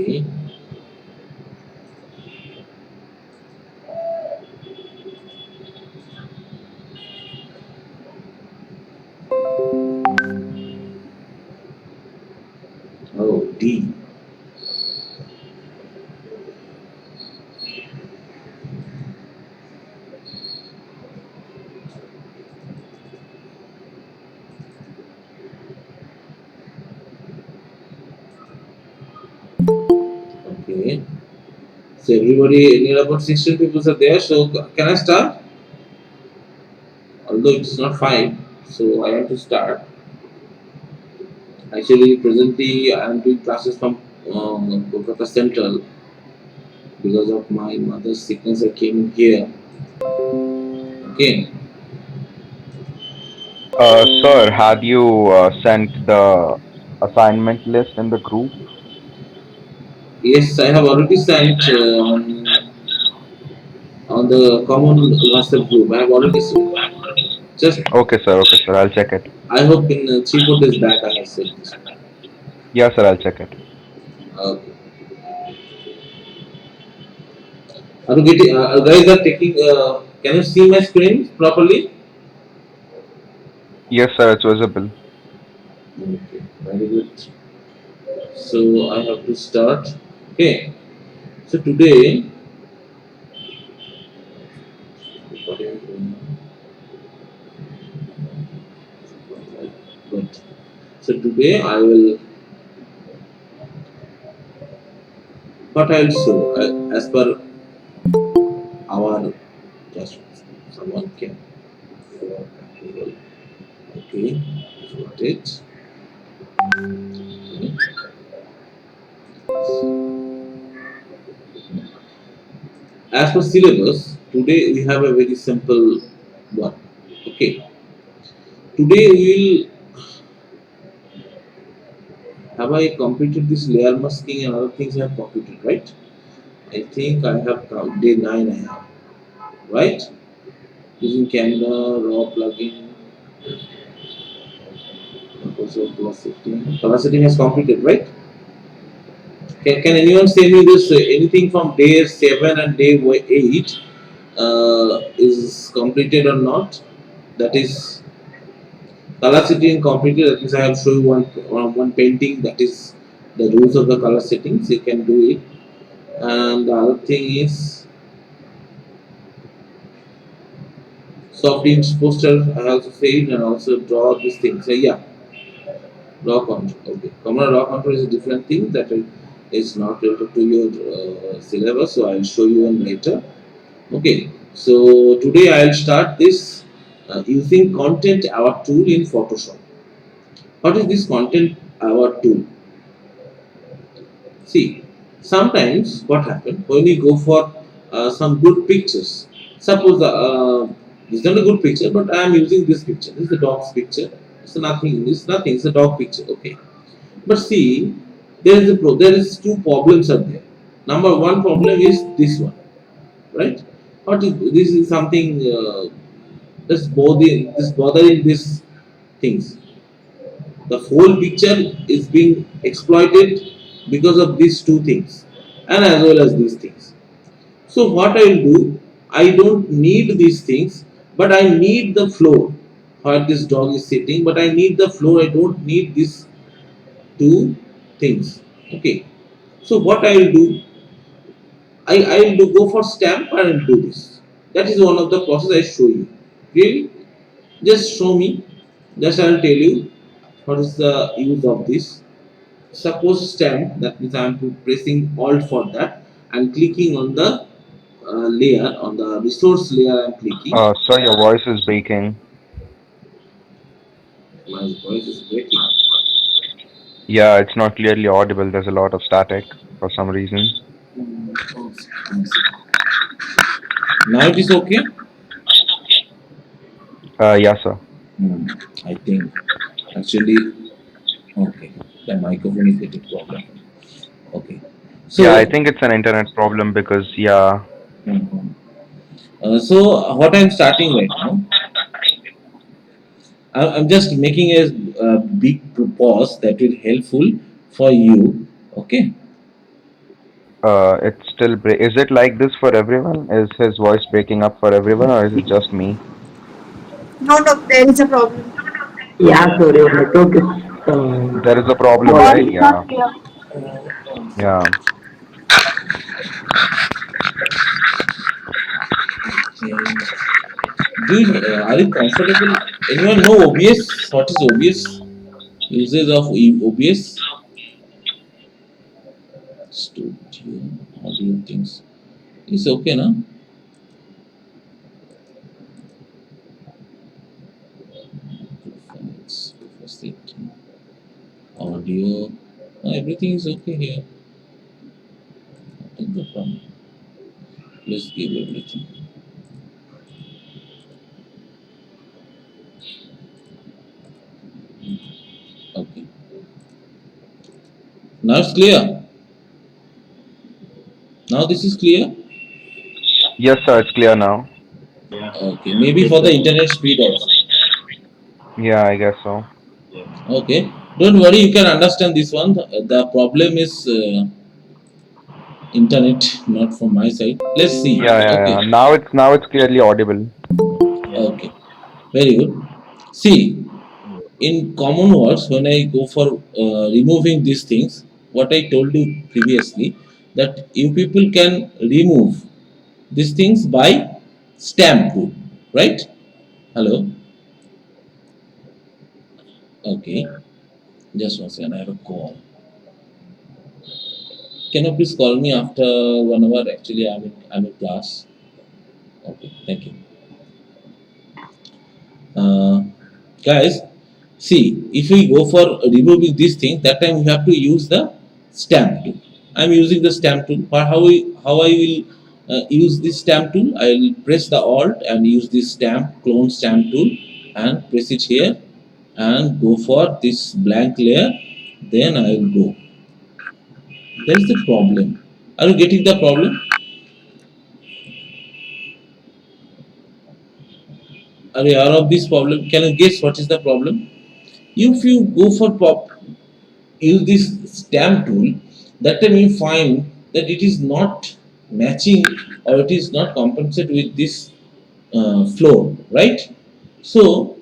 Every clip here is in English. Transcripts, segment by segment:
Okay. Oh, D. Okay. So everybody, near about 16 people are there. So can I start? Although it's not 5, so I have to start. Actually, presently I am doing classes from Kolkata Central because of my mother's sickness. I came here. Okay. Sir, have you sent the assignment list in the group? Yes, I have already sent on the common WhatsApp group. I have already sent. Just Okay, sir, I'll check it. I hope in 3 4 days back I have sent this. Yeah, sir, I'll check it. Okay. Are you getting? Guys are taking. Can you see my screen properly? Yes, sir, it's visible. Okay. Very good. So I have to start. Okay. So today. Good. So today I will. What I will show as per our just someone can. Okay. Got it. Okay. As per syllabus, today we have a very simple one. Okay. Today we will have I completed this layer masking and other things I have completed, right? I think I have day 9 I have, right? Using camera, raw plugin, also color setting. Color setting has completed, right? Can anyone say me this anything from day 7 and day 8 is completed or not? That is color setting completed. That means I have shown you one painting. That is the rules of the color settings. You can do it. And the other thing is soft inch poster. I also said and also draw this thing. So yeah, raw contour. Okay, common raw contour is a different thing that is not related to your syllabus. So I'll show you one later. Okay, so today I'll start this using content our tool in Photoshop. What is this content our tool? See, sometimes what happens when you go for some good pictures. Suppose this is not a good picture, but I am using this picture. This is the dog's picture. It's nothing. It's nothing. It's a dog picture. Okay. But see, there is two problems are there. Number one problem is this one, right? What is this is something bothering these things. The whole picture is being exploited because of these two things, and as well as these things. So what I will do, I don't need these things, but I need the floor where this dog is sitting. But I need the floor. I don't need these two things. Okay. So what I will do, I will do go for stamp and I'll do this. That is one of the process I show you. Really, just show me. Just I will tell you what is the use of this. Suppose stamp, that means I am pressing alt for that and clicking on the layer, on the resource layer I am clicking. Sir, your voice is breaking. My voice is breaking. Yeah, it's not clearly audible. There's a lot of static for some reason. Now it is okay. Yeah, sir. Hmm, I think actually okay. The microphone is getting problem. Okay. Yeah, I So, think it's an internet problem because, yeah. mhm. So what I am starting right now, I'm just making a big pause that will helpful for you. Okay. It's still is it like this for everyone? Is his voice breaking up for everyone, or is it just me? No, no, there is a problem. Yeah, so your network is There is a problem, Your not voice right? is good. not Yeah, clear. yeah. Are you comfortable? Anyone know OBS? What is OBS? Uses of OBS? Studio audio things. It's okay, na? Files, first setting, audio. Everything is okay here. What is the problem? Let's give everything. Okay. Now it's clear. Now this is clear. Yes, sir. It's clear now. Okay. Maybe for the internet speed also. Yeah, I guess so. Okay. Don't worry. You can understand this one. The problem is internet, not from my side. Let's see. Yeah, yeah, Okay. yeah. Now it's clearly audible. Okay. Very good. See, in common words, when I go for removing these things, what I told you previously, that you people can remove these things by stamp tool, right? Hello. Okay. Just one second. I have a call. Can you please call me after 1 hour? Actually, I'm in class. Okay. Thank you. Uh, Guys, see, if we go for removing this thing, that time we have to use the stamp tool. I'm using the stamp tool. For how I will use this stamp tool, I will press the alt and use this clone stamp tool, and press it here and go for this blank layer. Then I will go. There is the problem. Are you getting the problem? Are you aware of this problem? Can you guess what is the problem? If you go for use this stamp tool, that time you find that it is not matching, or it is not compensated with this floor, right? So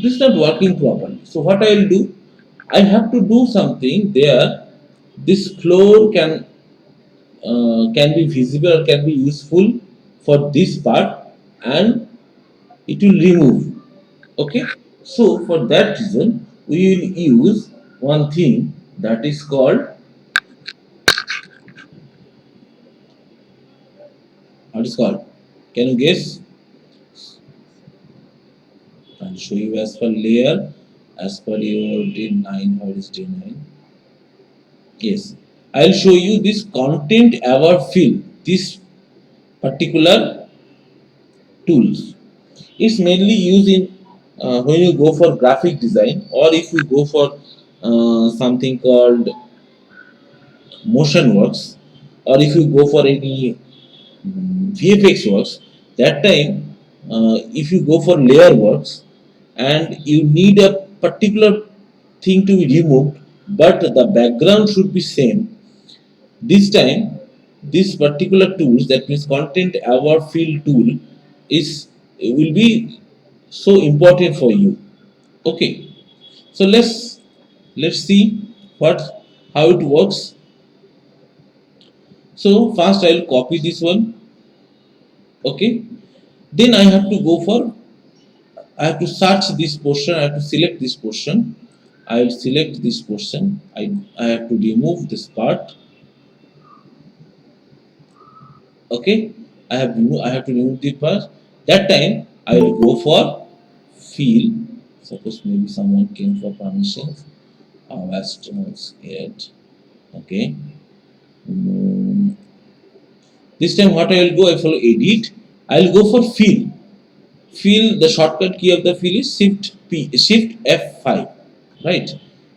this is not working properly. So what I will do, I have to do something there. This floor can be visible or can be useful for this part, and it will remove. Okay. So for that reason we will use one thing that is called, what is called, can you guess? I'll show you as per layer, as per your D9. How is D9? Yes, I'll show you this content aware fill. This particular tools. It's mainly used in when you go for graphic design, or if you go for something called motion works, or if you go for any VFX works. That time, if you go for layer works and you need a particular thing to be removed, but the background should be same. This time, this particular tools, that means content aware fill tool, is will be so important for you. Okay, so let's see what how it works. So first I will copy this one. Okay, then I have to go for, I have to search this portion, I have to select this portion. I will select this portion. I have to remove this part. Okay. I have to remove this part. That time I will go for fill. Suppose maybe someone came for permissions. Astronauts yet. Okay. Mm, This time what I will go, I follow edit. I will go for fill. Fill, the shortcut key of the fill is Shift F5. Right.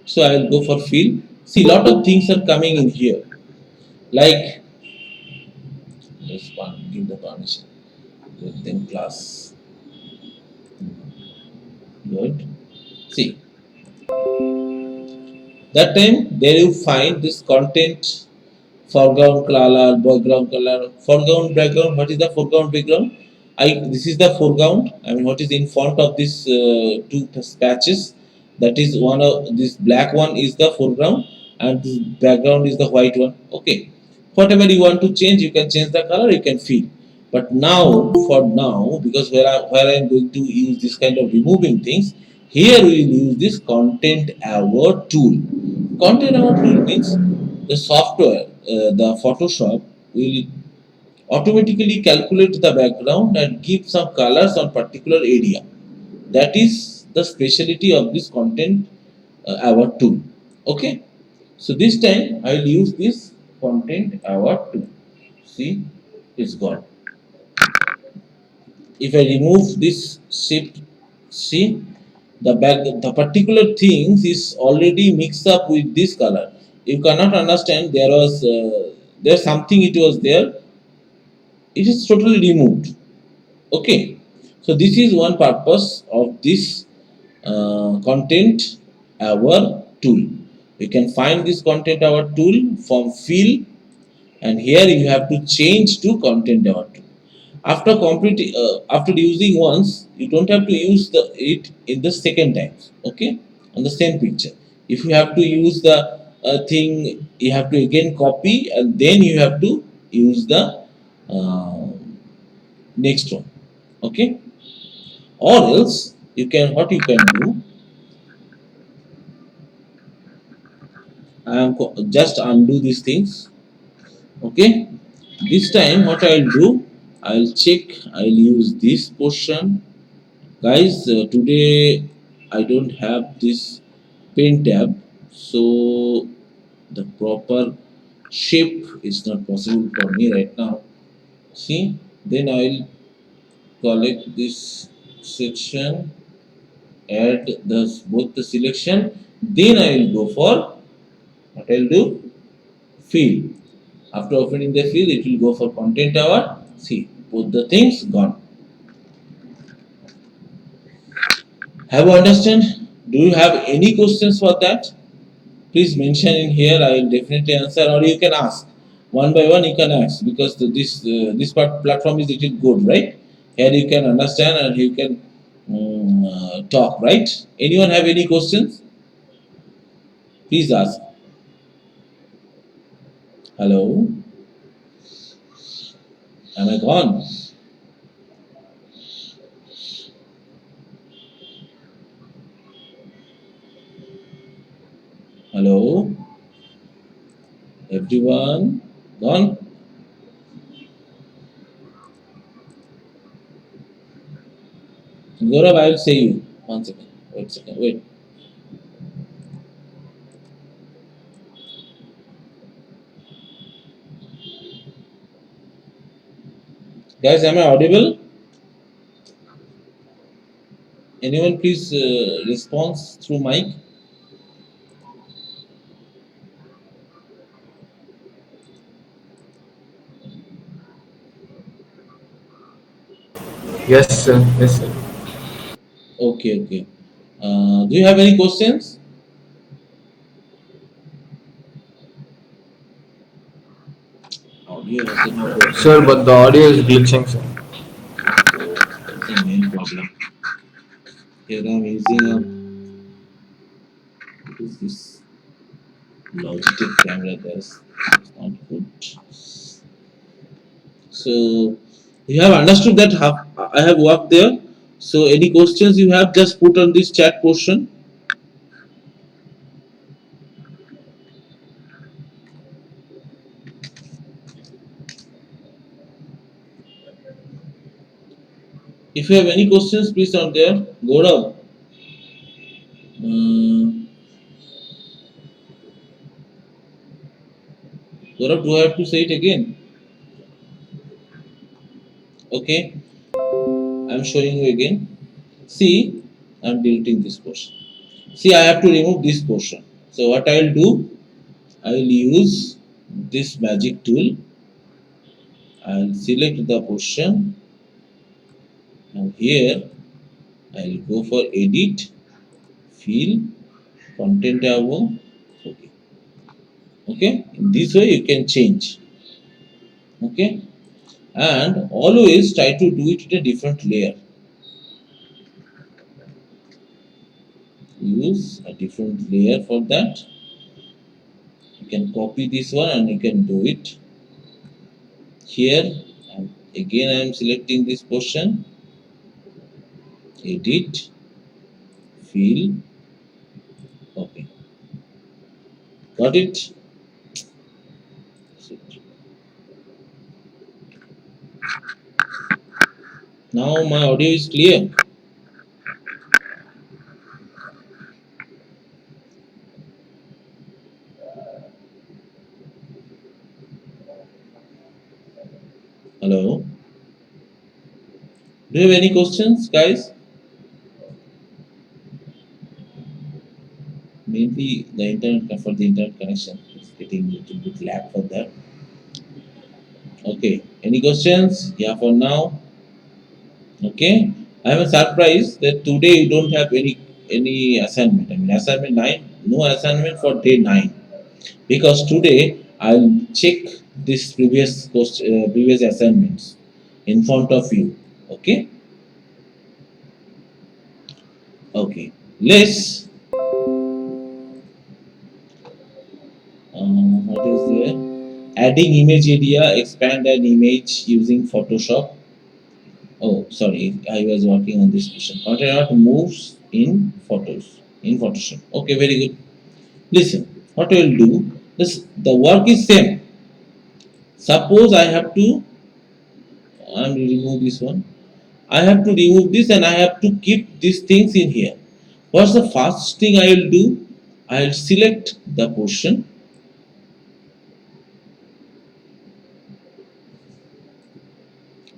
So I will go for fill. See, lot of things are coming in here, like let's give the permission, then class. Good. See, that time there you find this content foreground color, background color, foreground background. What is the foreground background? This is the foreground. I mean, what is in front of this two patches? That is one of this black one is the foreground, and this background is the white one. Okay, whatever you want to change, you can change the color. You can fill. But now, for now, because where I am going to use this kind of removing things, here we will use this content aware tool. Content aware tool means the software, the Photoshop will automatically calculate the background and give some colors on particular area. That is the specialty of this content aware tool. Okay, so this time I will use this content aware tool. See, it's gone. If I remove this shift, see the particular things is already mixed up with this color. You cannot understand there was there's something it was there. It is totally removed. Okay, so this is one purpose of this content aware tool. You can find this content aware tool from fill, and here you have to change to content aware tool. After using once, you don't have to use it in the second time. Okay, on the same picture. If you have to use the thing, you have to again copy, and then you have to use the uh, next one. Okay, or else you can what you can do. Just undo these things. Okay, this time what I'll do, I'll check. I'll use this portion. Guys, today I don't have this pen tab, so the proper shape is not possible for me right now. See, then I'll collect this section, add both the selection, then I will go for what I'll do, fill. After opening the fill, it will go for content hour. See, both the things gone. Have you understand? Do you have any questions for that? Please mention in here. I will definitely answer, or you can ask one by one. You can ask because this platform is little good, right? Here you can understand and you can talk, right? Anyone have any questions? Please ask. Hello, am I gone? Hello, everyone, gone? Gaurav, I will say you. One second. Wait, second. Wait. Guys, am I audible? Anyone please response through mic? Yes, sir. Yes, sir. Okay, okay. Do you have any questions? Audio is not working. Sir, but the audio is glitching, sir. So that's the main problem. Here I'm using what is this Logitech camera, guys. It's not good. So you have understood that how I have worked there. So any questions you have, just put on this chat portion. If you have any questions, please on there. Gaurav. Uh, Gaurav, do I have to say it again? Okay, I'm showing you again. See, I'm deleting this portion. See, I have to remove this portion. So what I'll do, I'll use this magic tool. I'll select the portion, and here I'll go for edit, fill, content tab. Okay, Okay, in this way you can change. Okay, and always try to do it in a different layer. Use a different layer for that. You can copy this one and you can do it here. And again I am selecting this portion, edit, fill, copy. Got it? Now my audio is clear. Hello. Do you have any questions, guys? Maybe the internet for the internet connection is getting a little bit lag for that. Okay. Any questions? Yeah, for now. Okay. I am surprised that today you don't have any assignment. I mean assignment 9, no assignment for day 9. Because today I'll check this previous assignments in front of you. Okay. Okay. Let's what is there? Adding image area, expand an image using Photoshop. Oh, sorry, I was working on this question. Content moves in photos in Photoshop. Okay, very good. Listen, what I will do? This the work is same. Suppose I have to. I will remove this one. I have to remove this and I have to keep these things in here. What's the first thing I will do? I will select the portion.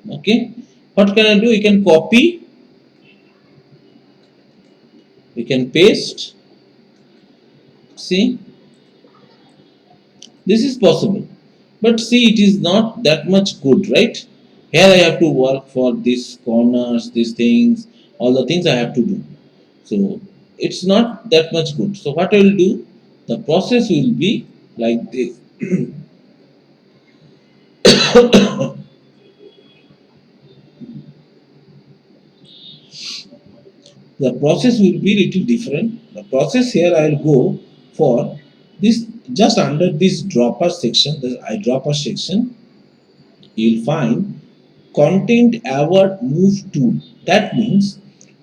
Okay. What can I do? You can copy. You can paste. See, this is possible. But see, it is not that much good, right? Here I have to work for these corners, these things, all the things I have to do. So it's not that much good. So what I will do, the process will be like this. The process will be little different. The process here I will go for this just under this dropper section, the eyedropper section, you will find content aware move tool. That means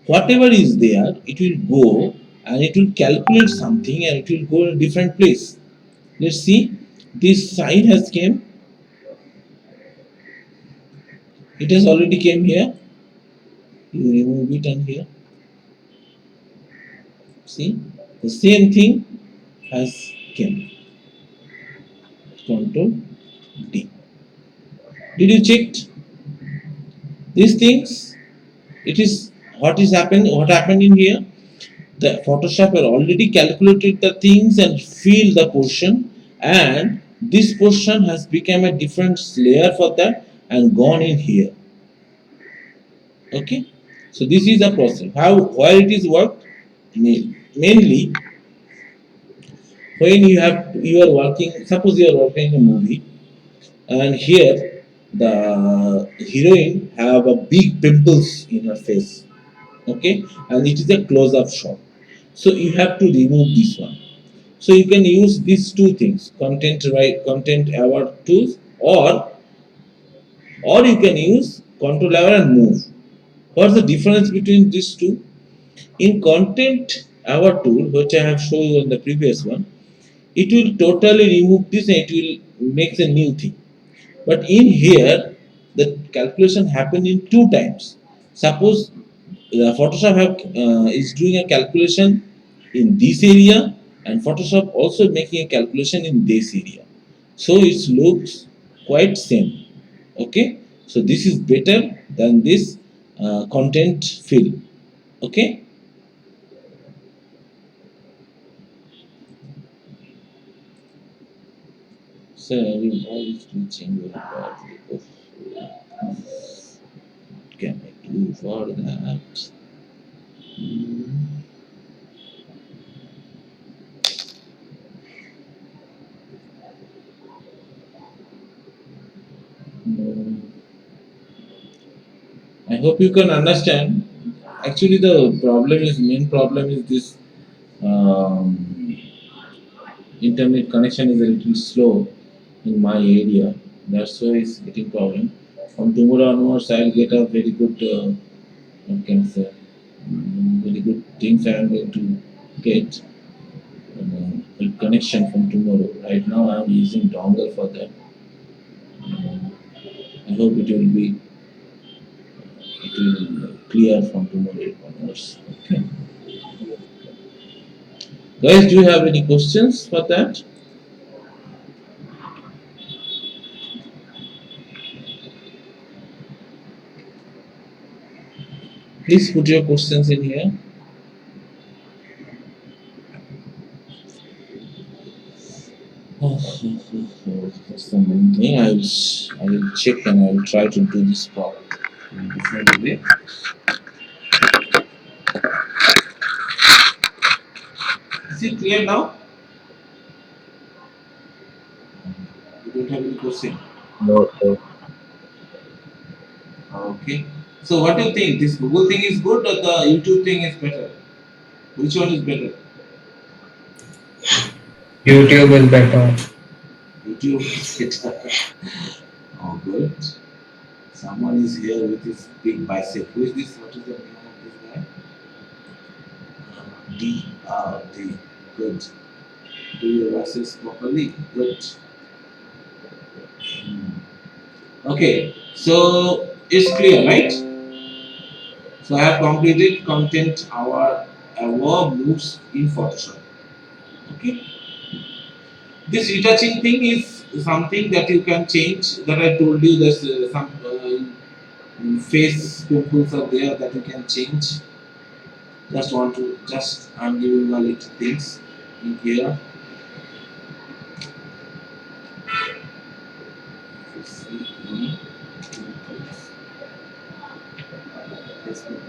whatever is there, it will go and it will calculate something and it will go in a different place. Let's see. This sign has came. It has already came here. You remove it and here. See, the same thing has came. Control D. Did you check these things? It is what is happening. What happened in here? The Photoshop had already calculated the things and filled the portion, and this portion has become a different layer for that and gone in here. Okay, so this is the process. How why it is worked? Mainly when you are working. Suppose you are working in a movie, and here the heroine have a big pimples in her face. Okay, and it is a close-up shot. So you have to remove this one. So you can use these two things, content aware tools, or you can use control aware and move. What's the difference between these two? In content aware tool, which I have shown you on the previous one, it will totally remove this and it will make a new thing. But in here, the calculation happen in two times. Suppose the Photoshop is doing a calculation in this area and Photoshop also making a calculation in this area. So it looks quite same. Okay, so this is better than this content fill. Okay, so we always reaching very badly. What can I do for that? Hmm. Mm, I hope you can understand. Actually, the main problem is this um, internet connection is a little slow in my area. That's why it's getting problem. From tomorrow onwards, I'll get a very good, what can I say, very good things I am going to get. Good connection from tomorrow. Right now, I am using dongle for that. I hope it will clear from tomorrow onwards. Okay. Guys, do you have any questions for that? Please put your questions in here. That's the main thing. I will check and I will try to do this problem in different way. Is it clear now? You don't have any question. No, sir. Okay. So what do you think? This Google thing is good or the YouTube thing is better? Which one is better? YouTube is better. YouTube is better. Oh, good. Someone is here with his big bicep. Who is this? What is the name of this guy? D. D. Good. Do your biceps properly. Good. Hmm. Okay. So it's clear, right? So I have completed content our moves in Photoshop. Okay. This retouching thing is something that you can change. That I told you. There's some face pimples are there that you can change. I'm giving a little things in here.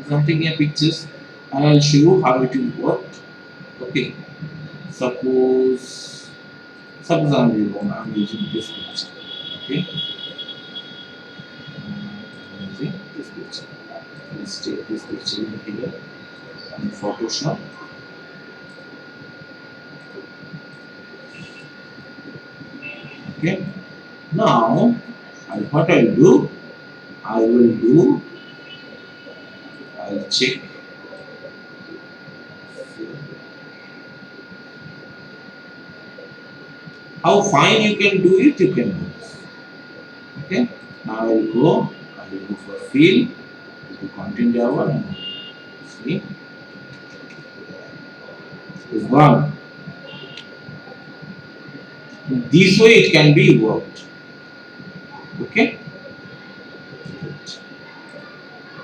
Something in pictures and I'll show you how it will work. Okay. Suppose I'm using this picture. Okay. I'm using this picture. Let's take this picture in here in Photoshop. Okay. Now, what I'll do, I'll check how fine you can do it. You can do this. Okay. Now I will go for fill, I will content Java and see it's gone. This way it can be worked. Okay.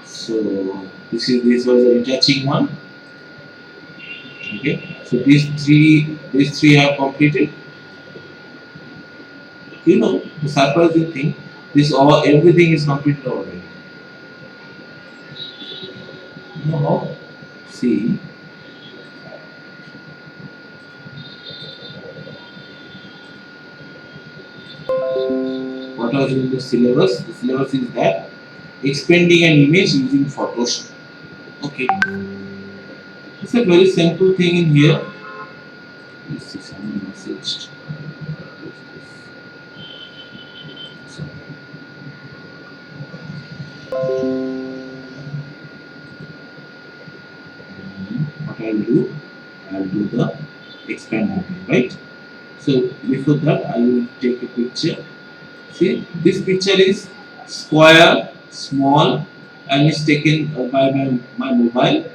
So this was a retouching one. Okay. So these three have completed. You know the surprising thing, everything is completed already. You know how? See. What was in the syllabus? The syllabus is that expanding an image using Photoshop. Okay. It's a very simple thing in here. Let's see someone messaged. What I'll do the expand button, right? So before that, I will take a picture. See, this picture is square, small, and is taken by my mobile.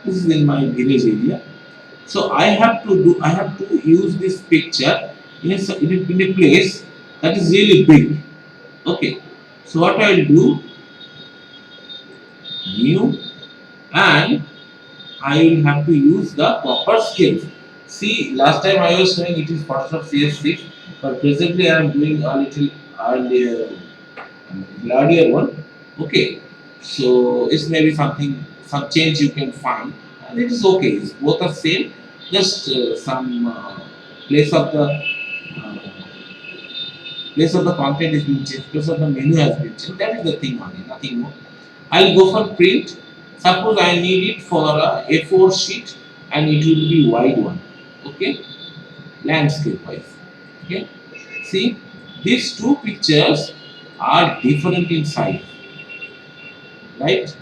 This is in my village area. So I have to use this picture in a place that is really big. Okay. So what I will do, new, and I will have to use the proper scales. See, last time I was showing it is Photoshop CS6, but presently I am doing a little earlier one. Okay, so it's maybe some change you can find, and it is okay. It's both are same, just some place of the uh, place of the content is being changed, place of the menu has been changed. That is the thing only, nothing more. I'll go for print. Suppose I need it for a A4 sheet and it will be wide one. Okay, landscape wise. Okay, see, these two pictures are different in size, right?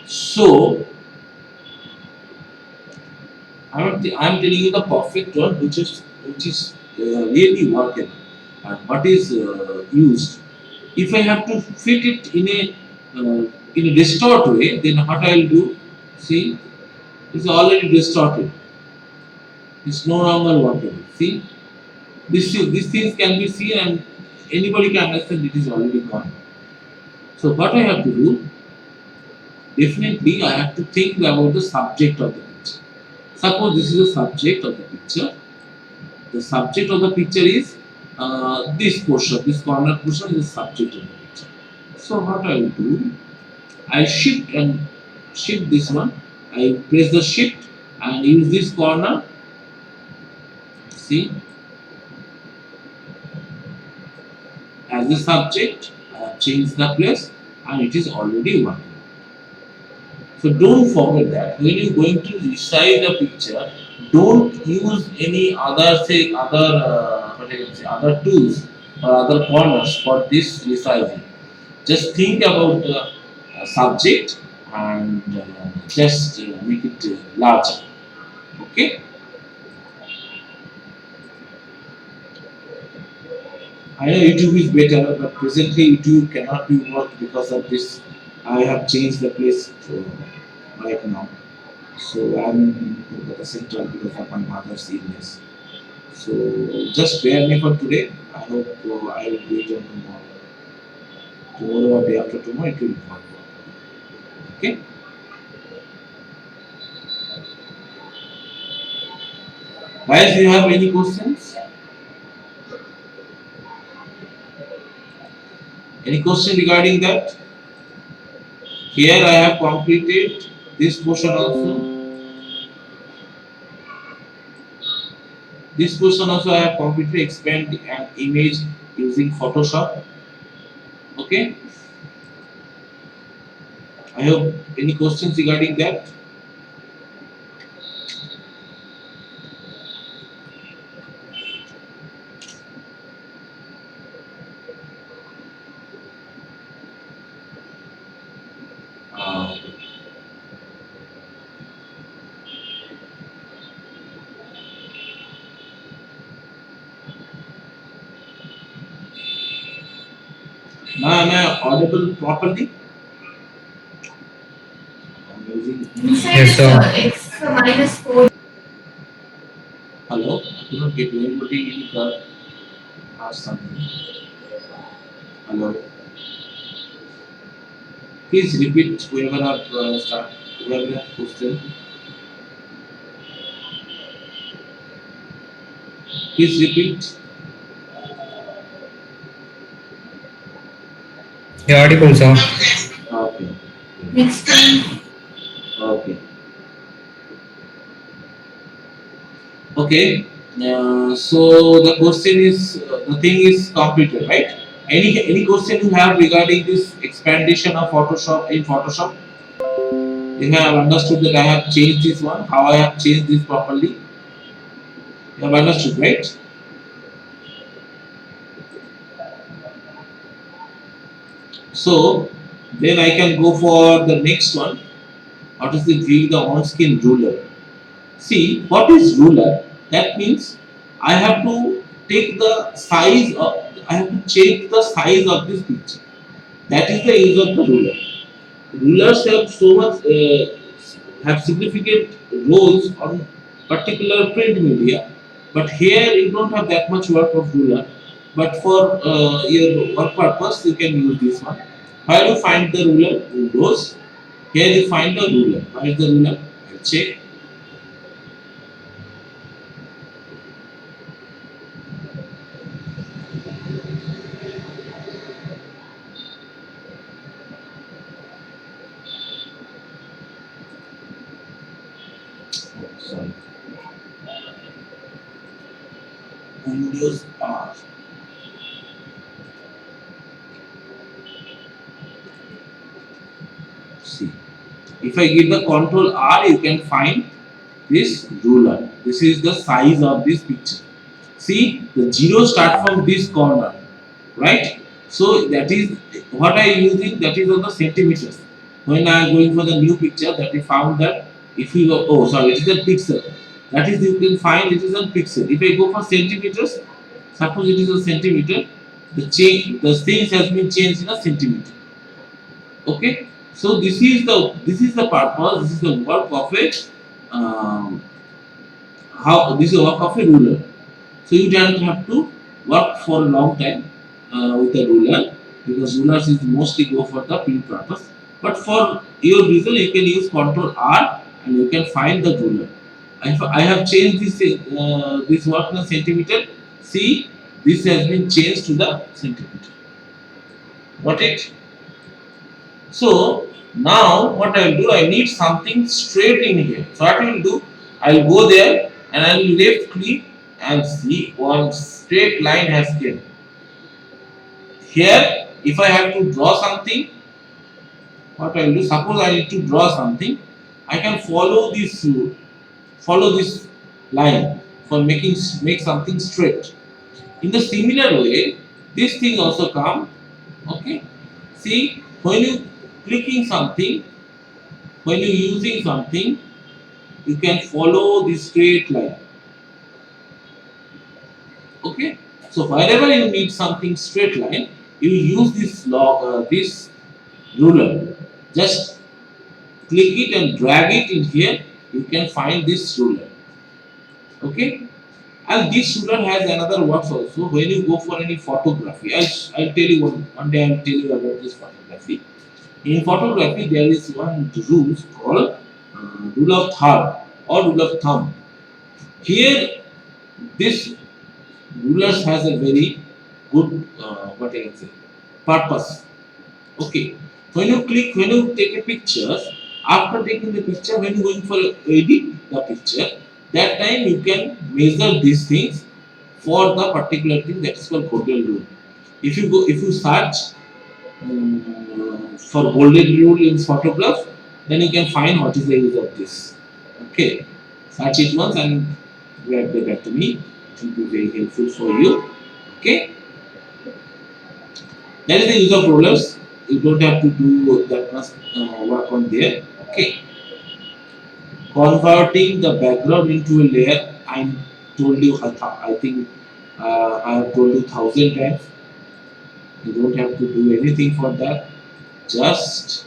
So I'm telling you the perfect one, which is really workable and what is used. If I have to fit it in a distort way, then what I'll do? See, it's already distorted. It's no longer workable. See, these things can be seen and anybody can understand it is already gone. So what I have to do? Definitely, I have to think about the subject of the picture. Suppose this is the subject of the picture. The subject of the picture is this portion, this corner portion is the subject of the picture. So what I will do, I shift this one. I press the shift and use this corner. See, as the subject, I have changed the place and it is already working. So don't forget that when you're going to resize the picture, don't use any other what I can say other tools or other corners for this resizing. Just think about the subject and just make it larger. Okay. I know YouTube is better, but presently YouTube cannot be worked because of this. I have changed the place right now. So I'm in Kolkata Central because of my mother's illness. So just bear me for today. I hope I will do it on tomorrow. Tomorrow or day after tomorrow it will work. Okay. Guys, do you have any questions? Any question regarding that? Here I have completed this portion also. This portion also I have completely expand an image using Photoshop. Okay. I hope any questions regarding that. Uh, Now am I audible properly? I'm using Yes, sir. X minus 4. hello. I could not get anybody in the ask something. Hello. Please repeat whoever have start whoever have posted. Please repeat. You're audible, sir. Okay. Next time. Okay. Okay. So the question is the thing is completed, right? Any question you have regarding this expandation of Photoshop in Photoshop? You have understood that I have changed this one, how I have changed this properly. You have understood, right? So then I can go for the next one. What is the view the on-screen ruler? See, what is ruler? That means I have to take the size of, I have to change the size of this picture. That is the use of the ruler. Rulers have so much, have significant roles on particular print media, but here you don't have that much work of ruler. But for your work purpose, you can use this one. Where you find the ruler? Windows. Here you find the ruler. Where is the ruler? I'll check. Oh, sorry. Windows R. See, if I give the control R, you can find this ruler. This is the size of this picture. See, the zero start from this corner, right? So that is what I using. That is on the centimeters. When I am going for the new picture, that I found that if you go, oh sorry, it is a pixel. That is you can find it is on pixel. If I go for centimeters, suppose it is a centimeter, the things has been changed in a centimeter. Okay, so this is the purpose. This is the work of a um, how this is the work of a ruler. So you don't have to work for a long time with a ruler because rulers is mostly go for the print purpose. But for your reason, you can use Control R and you can find the ruler. I have changed this work in centimeter. See, this has been changed to the centimeter. Got it? So now what I will do, I need something straight in here. So what I will do, I will go there and I will left click and see one straight line has came. Here, if I have to draw something, what I will do, suppose I need to draw something, I can follow this route, follow this line for make something straight. In the similar way, this thing also come. Okay, see when you clicking something, when you using something, you can follow this straight line. Okay, so wherever you need something straight line, you use this ruler. Just click it and drag it in here. You can find this ruler. Okay, and this ruler has another works also. When you go for any photography, I'll tell you one day I'll tell you about this photography. In photography, there is one rule called rule of third or rule of thumb. Here, this rulers has a very good what I can say purpose. Okay, when you take a picture, after taking the picture, when you going for edit the picture, that time you can measure these things for the particular thing that is called golden rule. If you search for golden rule in photograph, then you can find what is the use of this. Okay, search it once and get back to me. It will be very helpful for you. Okay, that is the use of rollers. You don't have to do that much work on there. Okay, converting the background into a layer. I told you. I think I have told you 1,000 times. You don't have to do anything for that. Just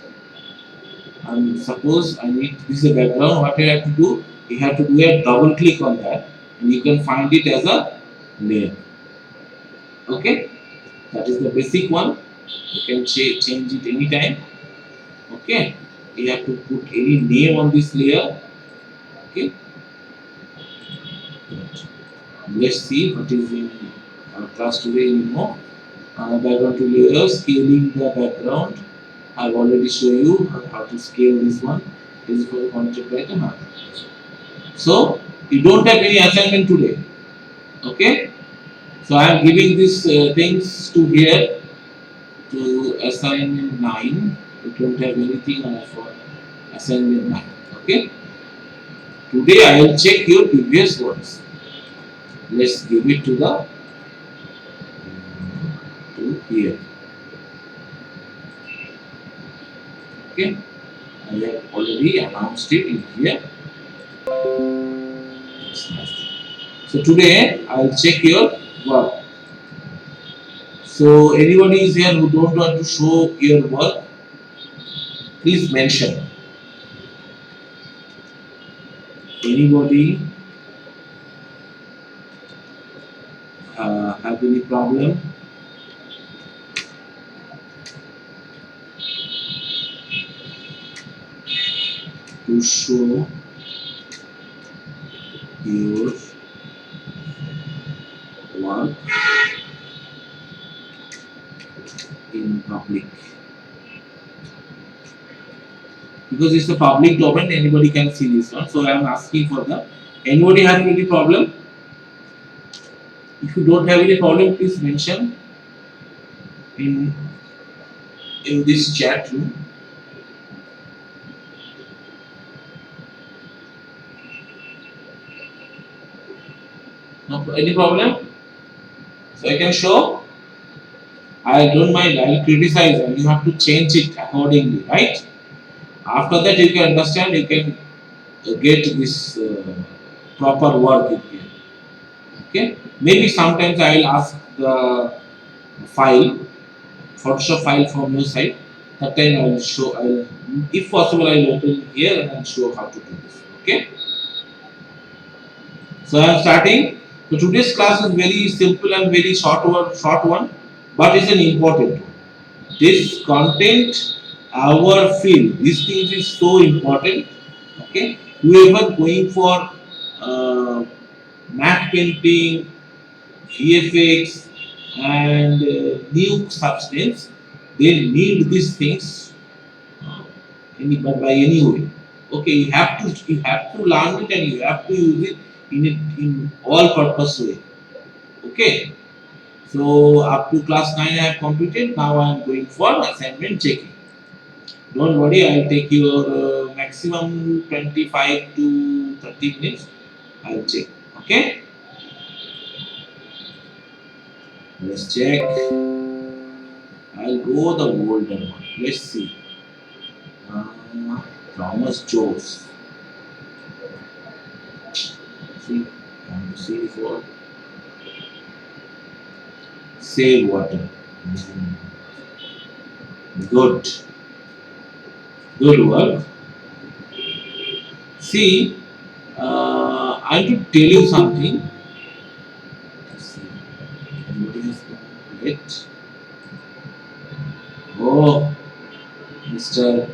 suppose I need this is a background. What you have to do? You have to do a double click on that, and you can find it as a layer. Okay, that is the basic one. You can change it anytime. Okay, you have to put any name on this layer. Okay, let's see what is in our class today anymore. Background to layer, scaling the background. I've already shown you how to scale this one. This is for the content item. So you don't have any assignment today. Okay, so I am giving these things to here to assignment 9. You don't have anything for assignment 9. Okay, today I will check your previous works. Let's give it to here. Okay, I have already announced it in here. So today I will check your work. So anybody is here who don't want to show your work, please mention. Anybody have any problem? To show your work in public, because it's a public domain, anybody can see this one. So I am asking for that. Anybody have any problem? If you don't have any problem, please mention in this chat room. No, any problem? So I can show. I don't mind. I will criticize, and you have to change it accordingly, right? After that, you can understand. You can get this proper work in here. Okay. Maybe sometimes I will ask the file, Photoshop file from your side. That time I will show. I will, if possible, I will open here and I will show how to do this. Okay. So I am starting. So today's class is very simple and very short one, but it's an important one. This content, our field, this thing is so important. Okay, whoever going for uh, matte painting, VFX, and new substance, they need these things but by any way. Okay, you have to learn it and you have to use it in all purpose way. Okay, so up to class 9 I have completed. Now I am going for assignment checking. Don't worry, I will take your maximum 25 to 30 minutes. I will check. Okay, let's check. I'll go the older one. Let's see. Uh, Thomas Jones. See, see for save water. Good, good work. See, I want to tell you something. Let's see. Anybody has it? Oh, Mr.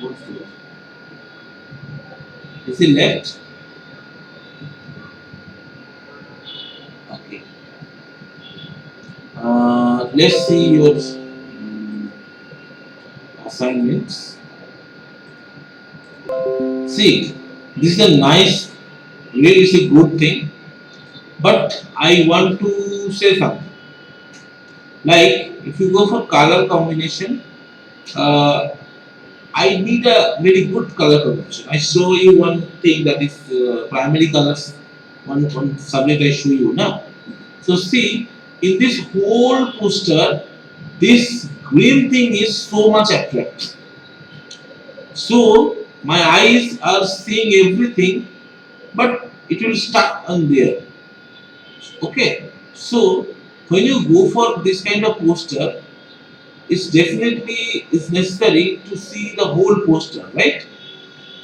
What's this? Is he left? Okay. Let's see your assignments. See, this is a nice, really is a good thing, but I want to say something. Like, if you go for color combination, uh, I need a very good color combination. I show you one thing that is primary colors. One subject I show you now. So see, in this whole poster, this green thing is so much attractive. So my eyes are seeing everything, but it will stuck on there. Okay. So when you go for this kind of poster, it's definitely is necessary to see the whole poster, right?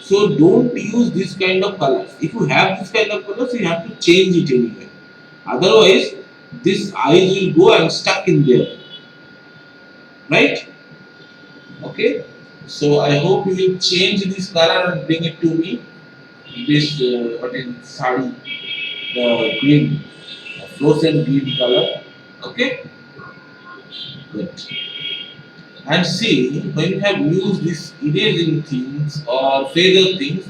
So don't use this kind of colors. If you have this kind of colors, you have to change it anyway. Otherwise, this eyes will go and stuck in there, right? Okay. So I hope you will change this color and bring it to me. This what is sari, the green, fluorescent green color. Okay. Good. And see, when you have used this erasing things or feather things,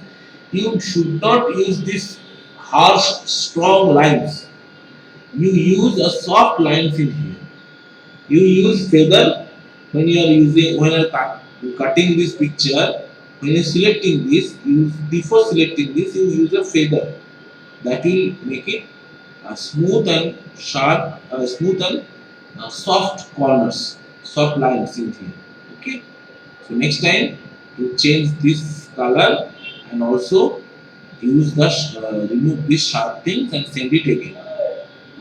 you should not use this harsh, strong lines. You use a soft lines in here. You use feather when you are using when you are cutting this picture. When you are selecting this, before selecting this, you use a feather that will make it smooth and sharp, smooth and soft corners, soft lines in here. Okay. So next time you change this color and also use the remove these sharp things and send it again.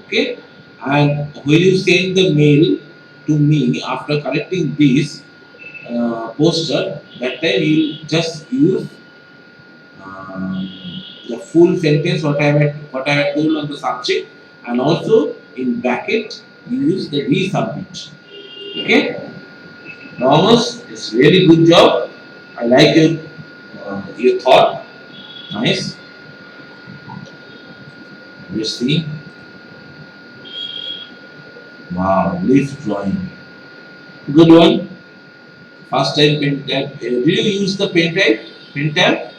Okay. And when you send the mail to me after correcting this poster, that time you just use um, the full sentence what I have told on the subject, and also in bracket use the resubmit. Okay. Thomas, it's really good job. I like your thought. Nice. Let's see. Wow, leaf drawing. Good one. First time pen tab. Did you use the pen type? Pen tab?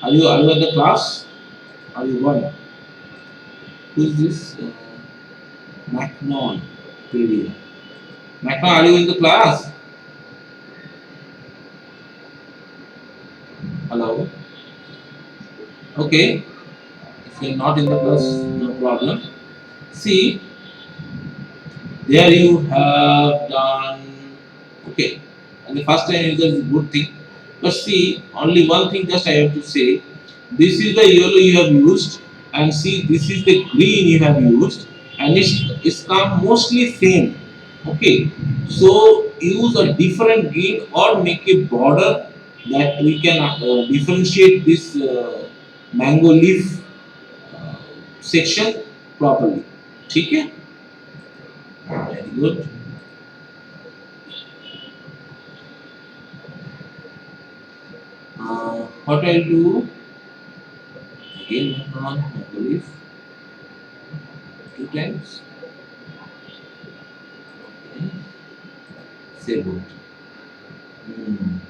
Are you at the class? Are you one? Who is this? Macnon. Macnon, are you in the class? Hello. Okay. If you're not in the class, no problem. See, there you have done okay. And the first time is a good thing. But see, only one thing just I have to say. This is the yellow you have used, and see this is the green you have used, and it's come mostly same. Okay. So use a different green or make a border that we can differentiate this mango leaf uh, section properly. ठीक है? Very good. What I'll do again on mango leaf two times. Okay. Say good. Mm,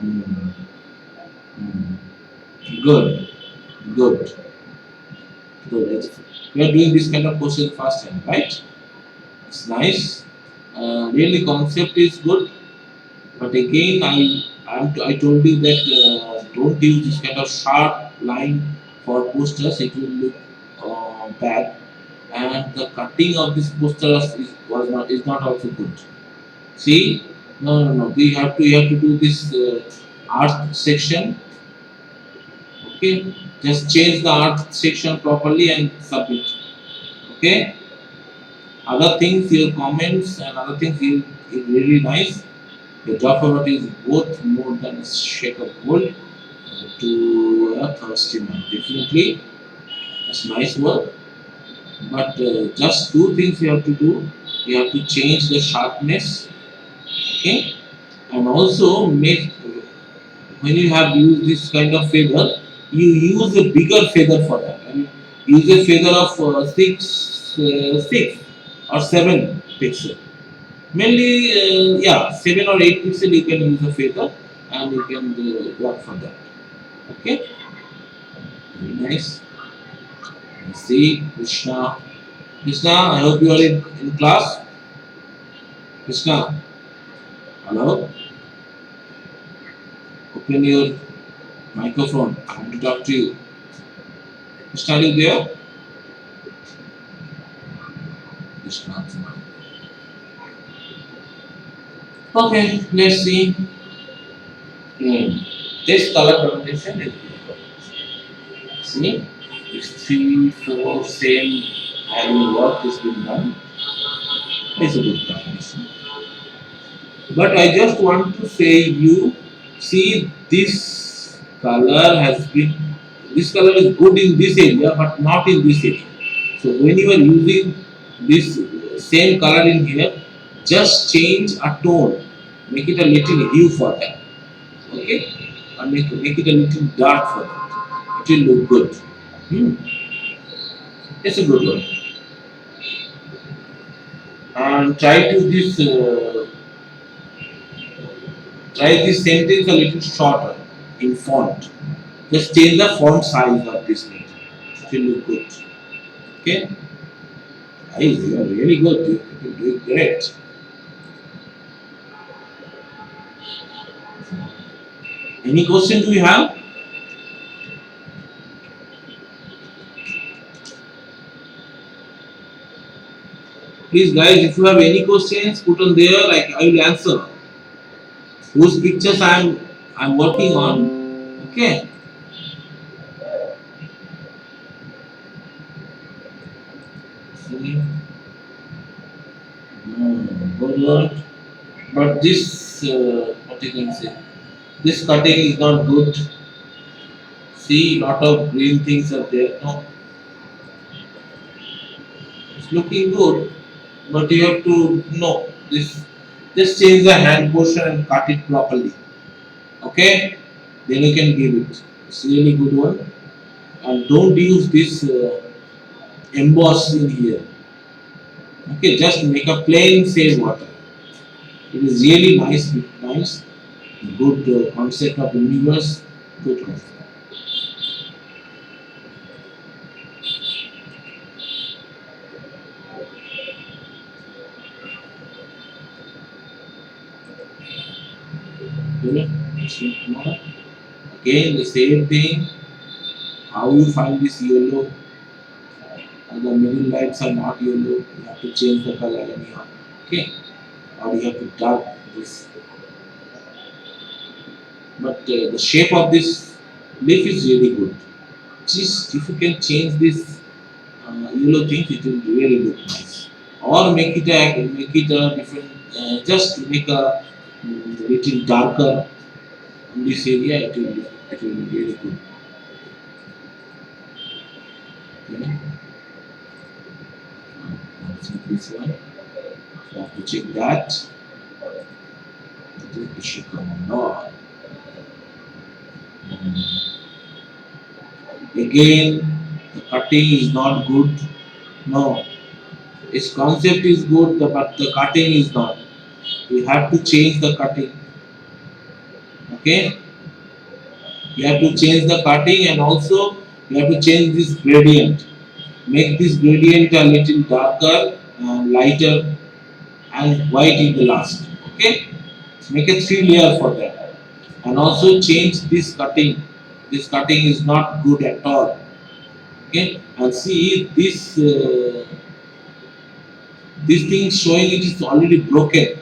mm, mm. Good, good, good. We are doing this kind of question first time, right? It's nice. Really, concept is good, but again, I told you that don't use this kind of sharp line for posters. It will look bad, and the cutting of this poster is not also good. See, no. We have to do this art section. Okay, just change the art section properly and submit. Okay, other things, your comments and other things is really nice. The job of it is both more than a shake of gold to a thirsty man. Definitely, it's nice work. But just two things you have to do. You have to change the sharpness. Okay, and also make when you have used this kind of feather, you use a bigger feather for that. And use a feather of 6 or 7 pixel. Mainly, yeah, 7 or 8 pixel you can use a feather and you can work for that. Okay, very nice. Let's see, Krishna. Krishna, I hope you are in class. Krishna, hello. Open your microphone. I want to talk to you. Krishna, are you there? Krishna. Okay, let's see. This color combination is good. See, if 3, 4 same having work is being done, it's a good combination. But I just want to say you see this color is good in this area but not in this area. So when you are using this same color in here, just change a tone, make it a little hue for that. Okay, and make it a little dark for that. It will look good. Hmm. It's a good one. And try this sentence a little shorter in font. Just change the font size of this letter. It will look good. Okay? Nice, you are really good. You're doing great. Any question do you have? Please guys, if you have any questions, put on there, like I will answer. Whose pictures I'm working on. Okay. See? Good one. But this what you can say? This cutting is not good. See, lot of green things are there. No, it's looking good, but you have to know this. Just change the hand portion and cut it properly. Okay, then you can give it. It's really good one. And don't use this emboss in here. Okay, just make a plain save water. It is really nice. Good concept of universe. Good concept. You know? See, tomorrow. Again, the same thing. How you find this yellow? And the middle lights are not yellow. You have to change the color anyhow. Okay, or you have to dark this. But the shape of this leaf is really good. Just if you can change this yellow thing, it will really look nice. Or make it a different. Just make a little darker in this area. It will be really good. Okay. Let's see this one. So I have to check that. It should come on now. Again, the cutting is not good. No, its concept is good, but the cutting is not. You have to change the cutting. Okay, you have to change the cutting, and also you have to change this gradient. Make this gradient a little darker, lighter, and white in the last. Okay, make a 3 layer for that, and also change this cutting. This cutting is not good at all. Okay, and see this thing showing it is already broken.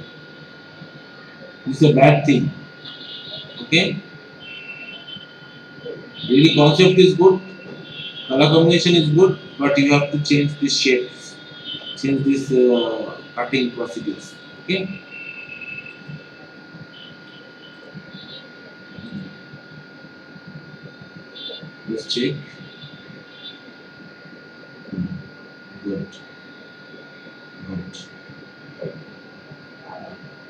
This is a bad thing. Okay, really concept is good, color combination is good, but you have to change this shapes, change this cutting procedures. Okay, let's check. Good, good.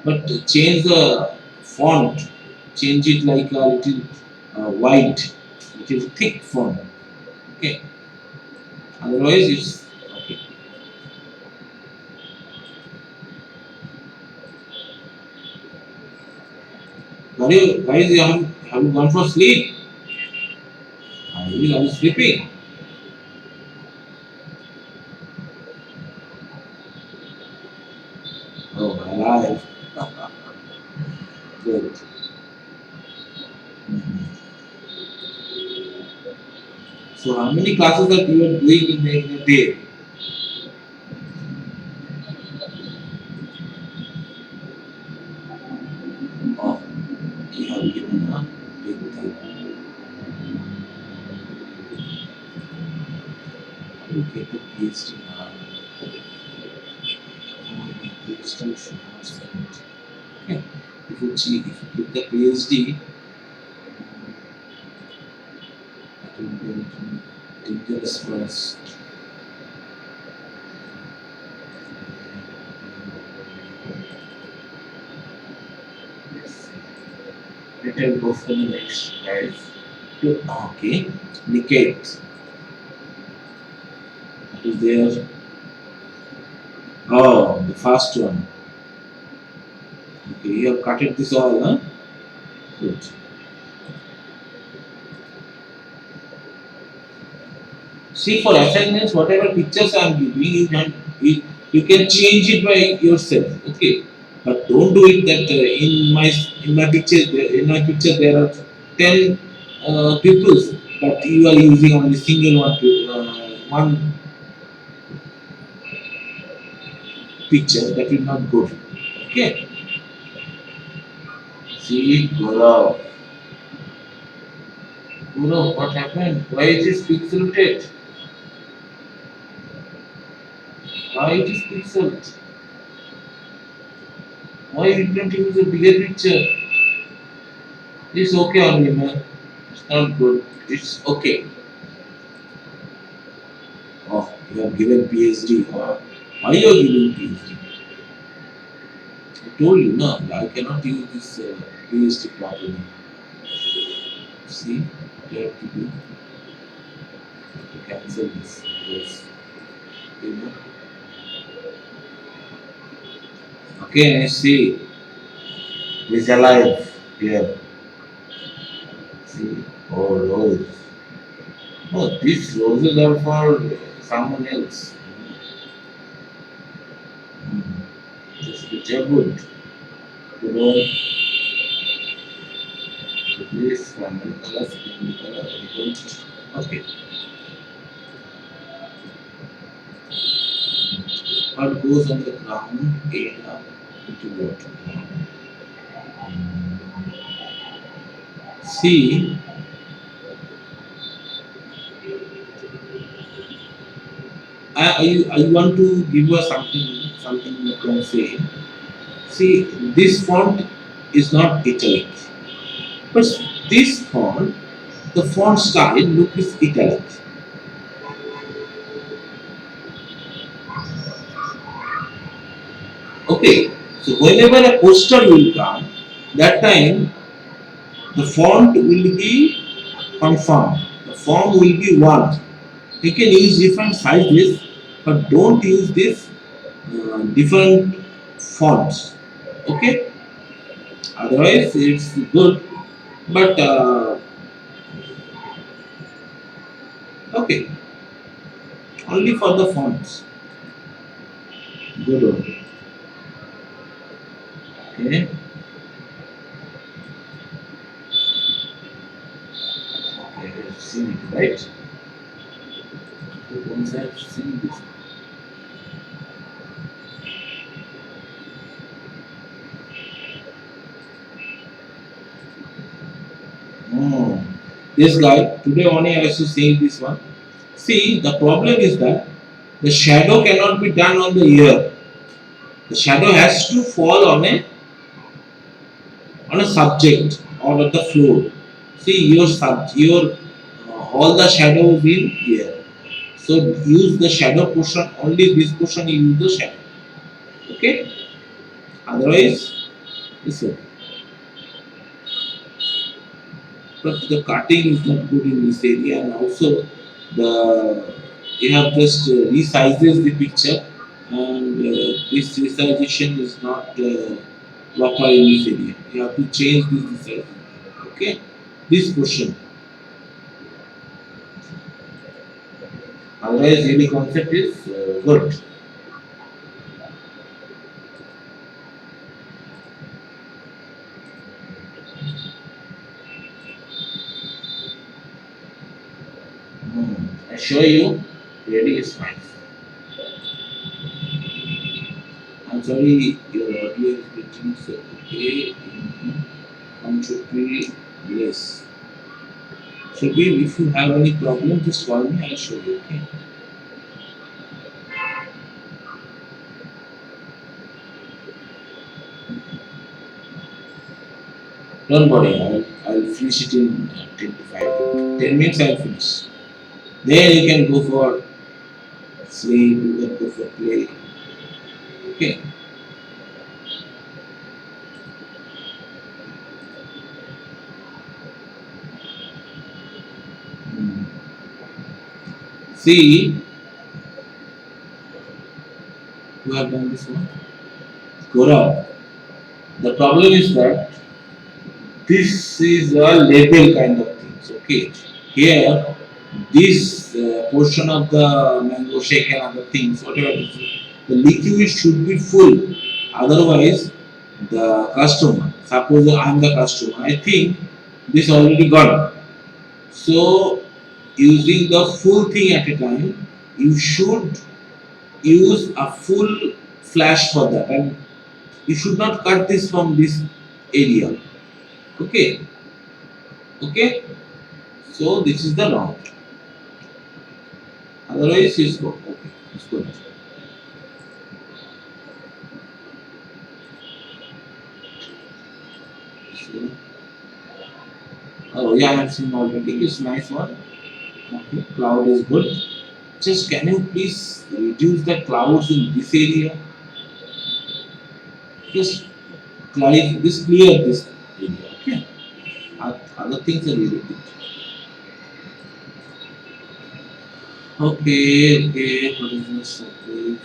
But change the font, change it like a little wide, little thick font. Okay, otherwise it's okay. Guys, you have gone for sleep? Are you sleeping? Oh, my life. Good. So, how many classes that you are doing in a day? Oh, you have given a big thing. You get a PhD now. PhD should have spent. Okay. If you get the PhD, it will be dangerous for us. Yes. Let us go for the next guys. Okay. Niket. What is there? Oh, the first one. Okay, you have cut it this all, huh? Good. See, for assignments, whatever pictures I am giving, you can change it by yourself. Okay, but don't do it that in my picture there are 10 pupils, but you are using only single one picture. That will not go. Okay. See, Gaurav. Gaurav, what happened? Why it is pixelated? Why it is pixelated? Why you don't use a bigger picture? It's okay only, man. It's not good. It's okay. Oh, you have given PhD. Oh, why you are giving PhD? I told you, no, I cannot use this PhD properly. See, what you have to do? You have to cancel this. Yes. You know? Okay, I see. It's alive here. See, oh, rose. Oh, these roses are for someone else. This picture good. Good one. This primary color, secondary color, very good. Okay. What goes on the ground area into water? See, I want to give you something you can say. See, this font is not italic, but this font, the font style look is italic. Okay, so whenever a poster will come, that time the font will be confirmed. The font will be one. You can use different sizes, but don't use this different fonts. Okay, otherwise it's good. But okay, only for the fonts. Good one. Okay. Okay, let's see it, right? Once I've seen this. Oh, this guy, today only I was seeing this one. See, the problem is that the shadow cannot be done on the ear. The shadow has to fall on a subject or on the floor. See, your all the shadows in here. So use the shadow portion, only this portion you use the shadow. Okay? Otherwise, this one. But the cutting is not good in this area, and also the you have just resizes the picture, and this resization is not proper in this area. You have to change this resize. Okay, this portion. Otherwise, the concept is good. I assure you, really is fine. I'm sorry, your audio is getting so okay. Should be less. Should be, if you have any problem, just call me. I'll show you. Okay. Don't worry. I'll finish it in 10 to 5. 10 minutes. I'll finish. Then you can go for sleep. You can go for play. Okay. See, who have done this one? Gaurav. The problem is that this is a label kind of things. Okay. Here, this portion of the mango shake and other things, whatever it is, the liquid should be full. Otherwise, the customer, suppose I am the customer, I think this already gone. So, using the full thing at a time, you should use a full flash for that, and you should not cut this from this area. Okay, okay. So this is the round. Otherwise, it's good. Okay, it's good. So, oh yeah, I have seen already. It's nice one. Okay, cloud is good. Just can you please reduce the clouds in this area? Just clear this area. Okay. Other things are really good. Okay, okay. What is this? Okay.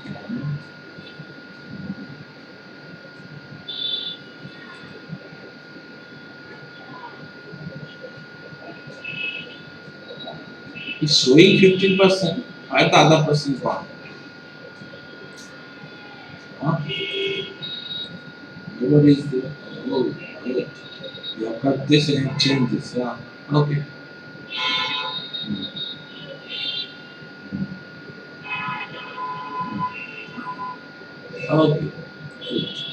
Scan. It's showing 15%. Why the other person is gone? Huh? Nobody is there. Oh, right. You have cut this and change this. Yeah. Okay. Okay. Good.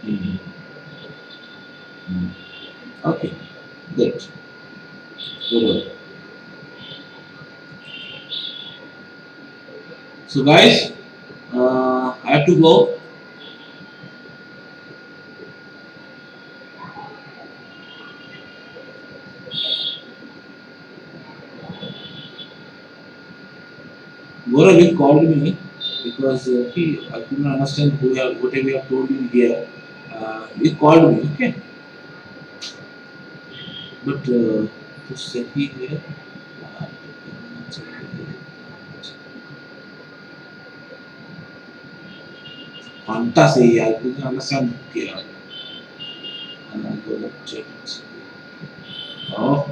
Mhm. Okay. Good. Good work. So guys, I have to go. Gaurav, he called me because I could not understand whatever we have told you here. He called me, okay? But to say here, uh, fantasy, I couldn't understand here. And I'm going to check it. Oh,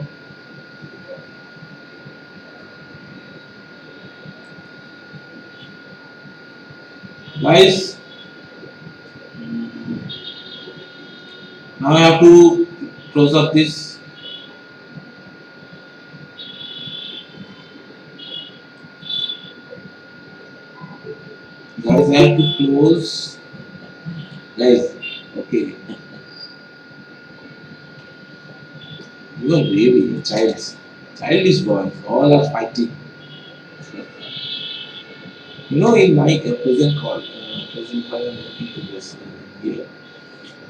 guys, now I have to close up this. Guys, I have to close. Guys, okay. You are really a child. Childish boys. All are fighting. You know, in my present call, I'm looking to this here.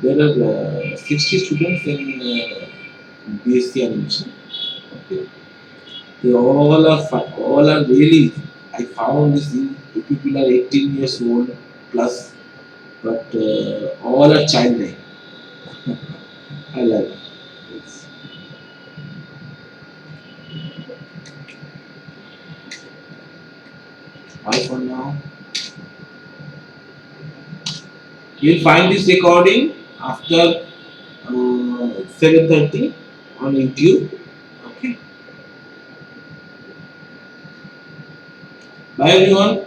There are 60 students in BSc animation. Okay. They all are really. I found this people are 18 years old plus, but all are childlike. I like it. It's, bye for now. You'll find this recording after 7:30 on YouTube. Okay. Bye everyone.